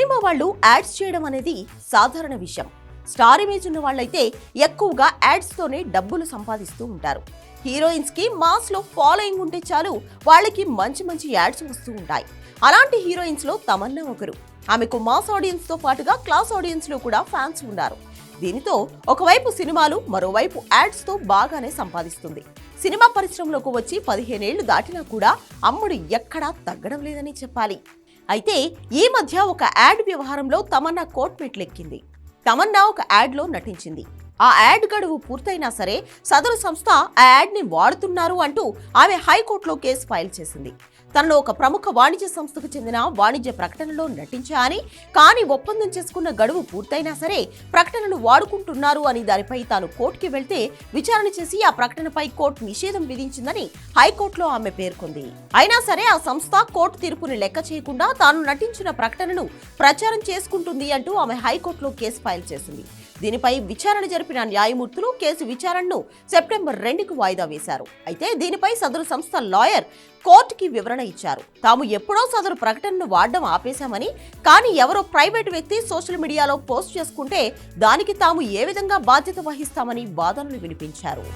Cinema వాళ్ళు ads చేయడం అనేది సాధారణ విషయం. స్టార్ ఇమేజ్ ఉన్న వాళ్ళైతే ఎక్కువగా యాడ్స్ తోనే డబ్బులు సంపాదిస్తూ ఉంటారు. హీరోయిన్స్ కి మాస్ లో ఫాలోయింగ్ ఉంటే చాలు వాళ్ళకి మంచి మంచి యాడ్స్ వస్తూ ఉంటాయి. అలాంటి హీరోయిన్స్ లో తమన్నా ఒకరు. ఆమెకు మాస్ ఆడియన్స్ తో పాటుగా క్లాస్ ఆడియన్స్ లో కూడా ఫ్యాన్స్ ఉన్నారు. దీనితో ఒకవైపు సినిమాలు, మరోవైపు యాడ్స్ తో బాగానే సంపాదిస్తుంది. సినిమా పరిశ్రమలోకి వచ్చి 15 ఏళ్లు దాటినా కూడా అమ్ముడు ఎక్కడా తగ్గడం లేదని చెప్పాలి. అయితే ఈ మధ్య ఒక యాడ్ వ్యవహారంలో తమన్నా కోర్టు మెట్లెక్కింది. తమన్నా ఒక యాడ్లో నటించింది. ఆ యాడ్ గడువు పూర్తయినా సరే సదరు సంస్థ ఆ యాడ్ని వాడుతున్నారు అంటూ ఆమె హైకోర్టులో కేసు ఫైల్ చేసింది. తనలో ఒక ప్రముఖ వాణిజ్య సంస్థకు చెందిన వాణిజ్య ప్రకటనలో నటించా అని, కానీ ఒప్పందం చేసుకున్న గడువు పూర్తయినా సరే ప్రకటనను వాడుకుంటున్నారు అని దానిపై తాను కోర్టుకి వెళ్తే విచారణ చేసి ఆ ప్రకటనపై కోర్టు నిషేధం విధించిందని హైకోర్టులో ఆమె పేర్కొంది. అయినా సరే ఆ సంస్థ కోర్టు తీర్పుని లెక్క చేయకుండా తాను నటించిన ప్రకటనను ప్రచారం చేసుకుంటుంది అంటూ ఆమె హైకోర్టులో కేసు ఫైల్ చేసింది. దీనిపై విచారణ జరిపిన న్యాయమూర్తులు కేసు విచారణను సెప్టెంబర్ 2కు వాయిదా వేశారు. అయితే దీనిపై సదరు సంస్థ లాయర్ కోర్టుకి వివరణ ఇచ్చారు. తాము ఎప్పుడో సదరు ప్రకటనను వాడడం ఆపేశామని, కానీ ఎవరో ప్రైవేటు వ్యక్తి సోషల్ మీడియాలో పోస్ట్ చేసుకుంటే దానికి తాము ఏ విధంగా బాధ్యత వహిస్తామని వాదనలు వినిపించారు.